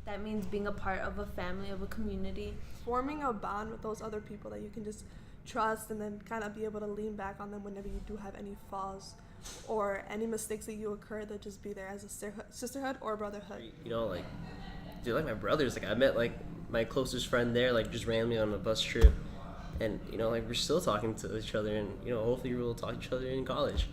That means being a part of a family, of a community. Forming a bond with those other people that you can just trust and then kind of be able to lean back on them whenever you do have any flaws or any mistakes that you occur, that just be there as a sisterhood or brotherhood. You know, like, dude, like my brothers, like I met like my closest friend there, like just randomly on a bus trip, and you know, like we're still talking to each other, and you know, hopefully we'll talk to each other in college.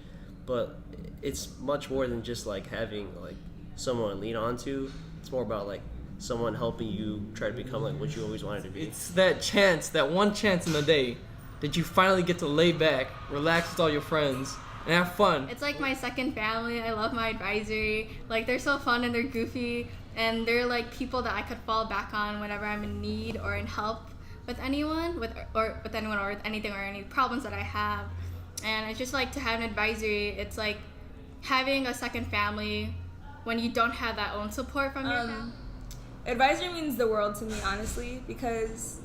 But it's much more than just like having like someone to lean on to. It's more about like someone helping you try to become like what you always wanted to be. It's that chance, that one chance in the day that you finally get to lay back, relax with all your friends, and have fun. It's like my second family. I love my advisory. Like, they're so fun and they're goofy, and they're like people that I could fall back on whenever I'm in need or in help with anyone, with anyone or with anything or any problems that I have. And I just like to have an advisory. It's like having a second family when you don't have that own support from your family. Advisory means the world to me, honestly, because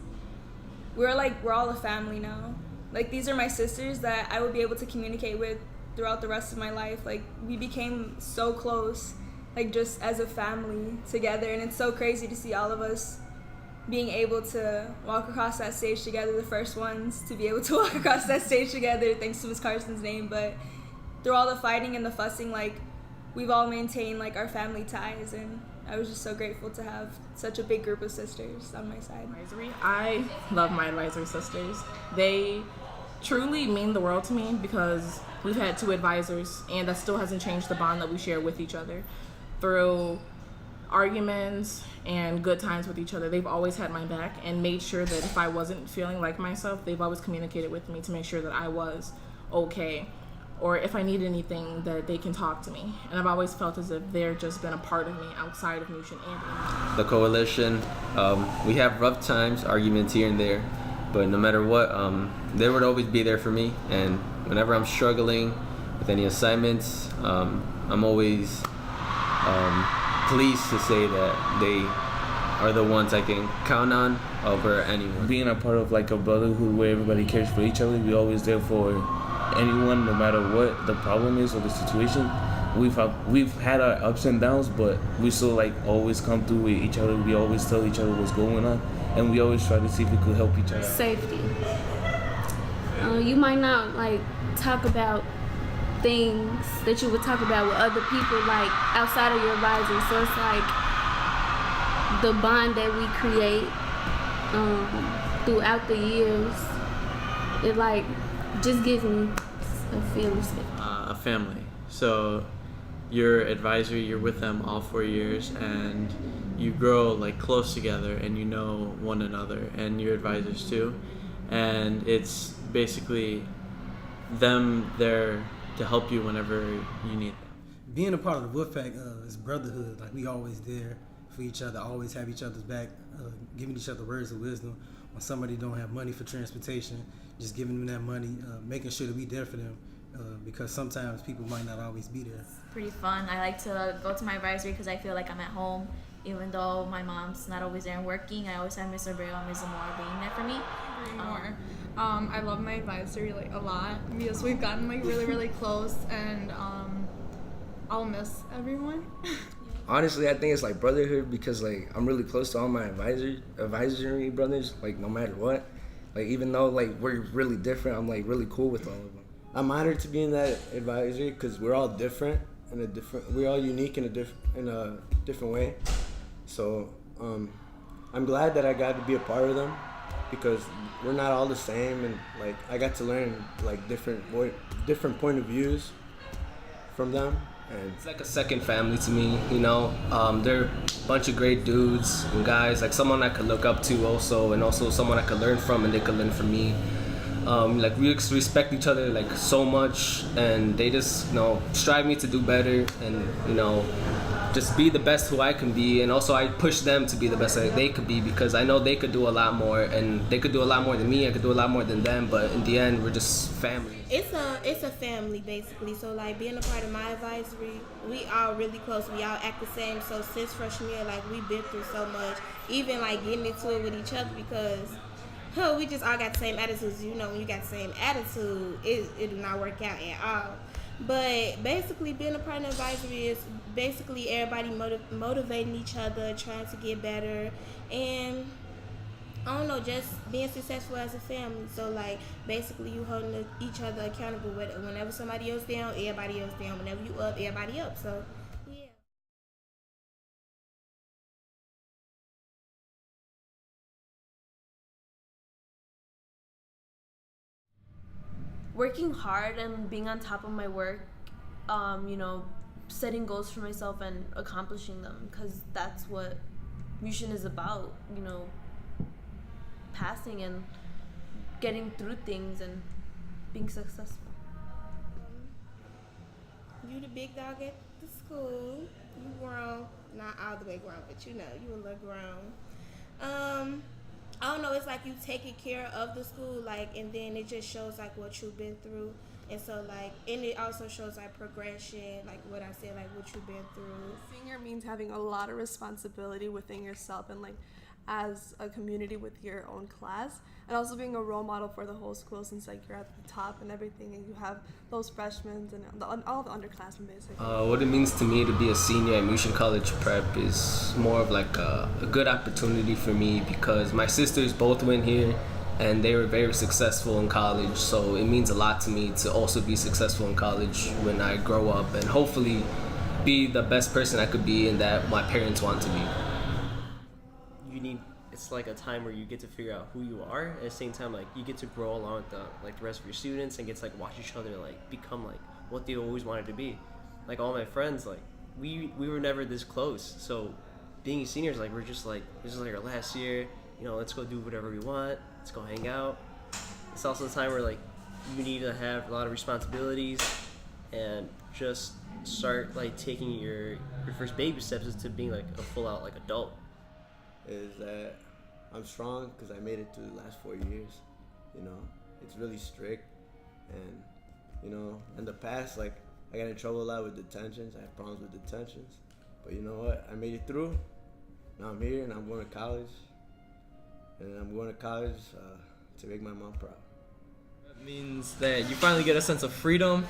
we're all a family now. Like, these are my sisters that I will be able to communicate with throughout the rest of my life. Like, we became so close, like, just as a family together, and it's so crazy to see all of us being able to walk across that stage together, the first ones to be able to walk across that stage together, thanks to Miss Carson's name. But through all the fighting and the fussing, like, we've all maintained, like, our family ties, and I was just so grateful to have such a big group of sisters on my side. I love my advisory sisters. They truly mean the world to me because we've had 2 advisors, and that still hasn't changed the bond that we share with each other. Through arguments and good times with each other, they've always had my back and made sure that if I wasn't feeling like myself, they've always communicated with me to make sure that I was okay, or if I need anything, that they can talk to me. And I've always felt as if they're just been a part of me outside of Newton and the coalition. We have rough times, arguments here and there, but no matter what, they would always be there for me. And whenever I'm struggling with any assignments, I'm always pleased to say that they are the ones I can count on over anyone. Being a part of like a brotherhood where everybody cares for each other, we're always there for anyone, no matter what the problem is or the situation. We've had our ups and downs, but we still like always come through with each other. We always tell each other what's going on, and we always try to see if we could help each other. Safety. You might not like talk about things that you would talk about with other people, like outside of your advisor. So it's like the bond that we create throughout the years. It like just gives me a feeling of safety. A family. So your advisory, you're with them all 4 years, and you grow like close together, and you know one another and your advisors too, and it's basically them there to help you whenever you need them. Being a part of the Wolfpack is brotherhood. Like, we always there for each other, always have each other's back, giving each other words of wisdom. When somebody don't have money for transportation, just giving them that money, making sure that we there for them, because sometimes people might not always be there. Pretty fun. I like to go to my advisory because I feel like I'm at home. Even though my mom's not always there and working, I always have Ms. Abreu and Ms. Zamora being there for me. I love my advisory like a lot because we've gotten like really, really close, and I'll miss everyone. Honestly, I think it's like brotherhood because like I'm really close to all my advisory brothers, like no matter what. Like even though like we're really different, I'm like really cool with all of them. I'm honored to be in that advisory because we're all different we're all unique in a different way. So I'm glad that I got to be a part of them because we're not all the same, and like I got to learn like different point of views from them. And it's like a second family to me, you know. They're a bunch of great dudes and guys, like someone I could look up to also, and also someone I could learn from and they could learn from me. Like we respect each other like so much, and they just, you know, strive me to do better and, you know, just be the best who I can be. And also I push them to be the best that they could be because I know they could do a lot more, and they could do a lot more than me. I could do a lot more than them, but in the end, we're just family. It's a family basically. So like being a part of my advisory, we all really close. We all act the same. So since freshman year, like we've been through so much, even like getting into it with each other because we just all got the same attitudes. You know, when you got the same attitude, it do not work out at all. But basically, being a part of the advisory is basically everybody motivating each other, trying to get better, and I don't know, just being successful as a family. So like basically, you holding each other accountable. Whenever somebody else down, everybody else down. Whenever you up, everybody up. So yeah. Working hard and being on top of my work, you know, setting goals for myself and accomplishing them, because that's what Mushin is about, you know, passing and getting through things and being successful. You the big dog at the school. You grown, not all the way grown, but you know, you a little grown. I don't know, it's like you taking care of the school, like, and then it just shows like what you've been through. And so like, and it also shows like progression, like what I said, like what you've been through. Senior means having a lot of responsibility within yourself and like as a community with your own class, and also being a role model for the whole school, since like you're at the top and everything, and you have those freshmen and all the underclassmen basically. What it means to me to be a senior at Mushin College Prep is more of like a good opportunity for me, because my sisters both went here and they were very successful in college, so it means a lot to me to also be successful in college when I grow up and hopefully be the best person I could be and that my parents want to be. It's like a time where you get to figure out who you are, at the same time like you get to grow along with the rest of your students and get to like watch each other like become like what they always wanted to be. Like all my friends, like we were never this close, so being seniors, like we're just like, this is like our last year, you know, let's go do whatever we want, let's go hang out. It's also the time where like you need to have a lot of responsibilities and just start like taking your first baby steps into being like a full out like adult. Is that I'm strong because I made it through the last 4 years. You know, it's really strict, and you know, in the past, like I got in trouble a lot with detentions. I had problems with detentions, but you know what? I made it through. Now I'm here, and I'm going to college, and I'm going to college to make my mom proud. That means that you finally get a sense of freedom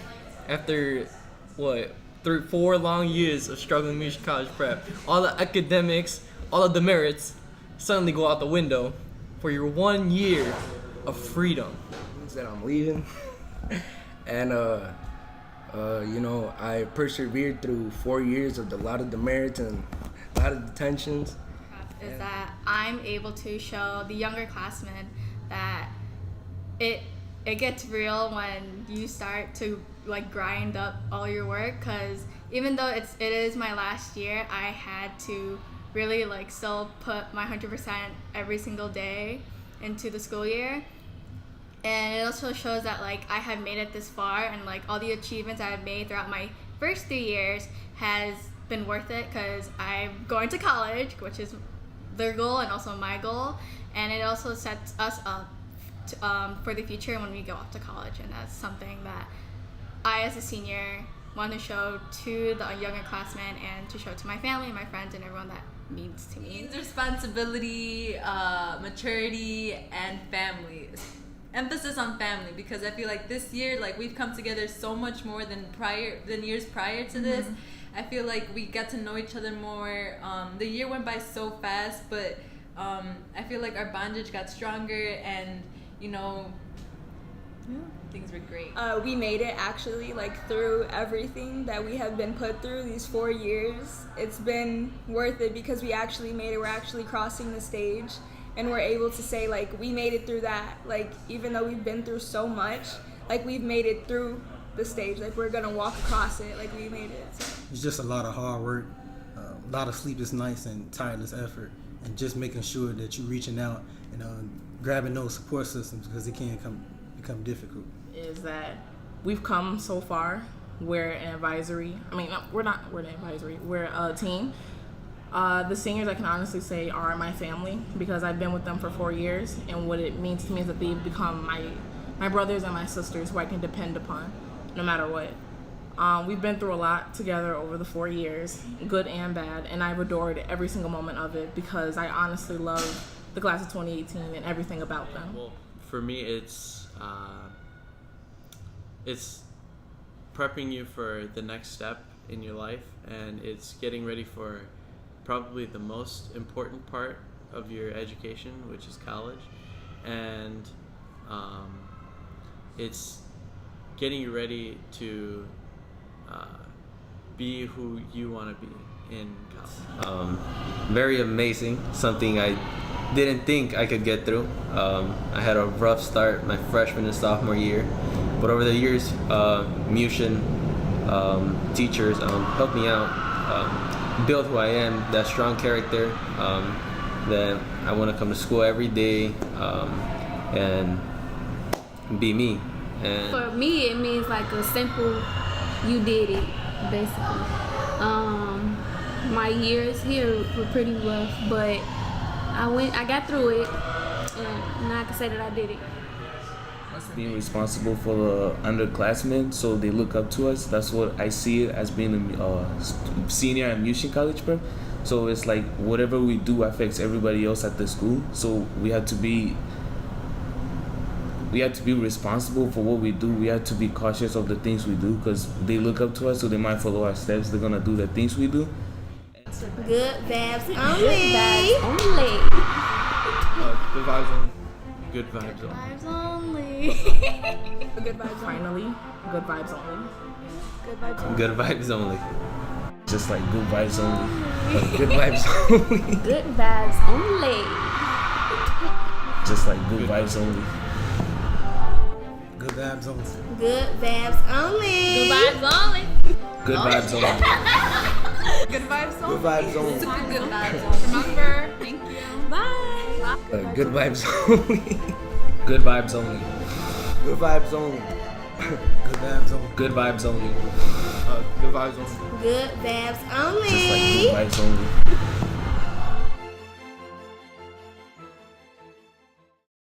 after what 4 long years of struggling in Mushin College Prep. All the academics, all of the merits suddenly go out the window for your 1 year of freedom. Means that I'm leaving, and you know, I persevered through 4 years of a lot of demerits and a lot of detentions. Is that I'm able to show the younger classmen that it gets real when you start to like grind up all your work, because even though it is my last year, I had to really like still put my 100% every single day into the school year. And it also shows that like I have made it this far, and like all the achievements I have made throughout my first 3 years has been worth it, because I'm going to college, which is their goal and also my goal, and it also sets us up to, for the future when we go off to college. And that's something that I as a senior want to show to the younger classmen and to show to my family, my friends, and everyone that means to me. Means responsibility, maturity, and family. Emphasis on family, because I feel like this year, like we've come together so much more than years prior to this. I feel like we got to know each other more. The year went by so fast, but I feel like our bondage got stronger, and you know, things were great. We made it actually, like through everything that we have been put through these 4 years. It's been worth it because we actually made it. We're actually crossing the stage, and we're able to say like we made it through that. Like even though we've been through so much, like we've made it through the stage. Like we're gonna walk across it. Like we made it. So. It's just a lot of hard work, a lot of sleepless nights and tireless effort, and just making sure that you're reaching out and grabbing those support systems, because it can become difficult. Is that we've come so far. We're an advisory. I mean, no, we're an advisory. We're a team. The seniors, I can honestly say, are my family, because I've been with them for 4 years, and what it means to me is that they've become my brothers and my sisters who I can depend upon no matter what. We've been through a lot together over the 4 years, good and bad, and I've adored every single moment of it, because I honestly love the class of 2018 and everything about them. Well, for me, it's prepping you for the next step in your life, and it's getting ready for probably the most important part of your education, which is college. And it's getting you ready to be who you want to be in college. Very amazing. Something I didn't think I could get through. I had a rough start my freshman and sophomore year, but over the years, Mushin teachers helped me out, build who I am, that strong character, that I want to come to school every day and be me. And for me, it means like a simple, you did it, basically. My years here were pretty rough, but I got through it, and now I can say that I did it. Being responsible for the underclassmen, so they look up to us. That's what I see it as being a senior at Mushin College Prep. So it's like whatever we do affects everybody else at the school. So we have to be responsible for what we do. We have to be cautious of the things we do because they look up to us, so they might follow our steps. They're gonna do the things we do. Good vibes only. Good vibes only. Good vibes only. Good vibes only. Vibes only. Good vibes finally. Good vibes only. Good vibes only. good vibes only. Just like good vibes only. Good vibes only. Good vibes only. Just like good vibes only. Good vibes only. Good vibes only. Good vibes only. Good vibes only. Good vibes only. Good vibes only. Good vibes only. Remember, thank you. Bye. Good vibes only. Good vibes only. Good vibes only. Good vibes only. Good vibes only. Good vibes only. Good vibes only. Just like good vibes only.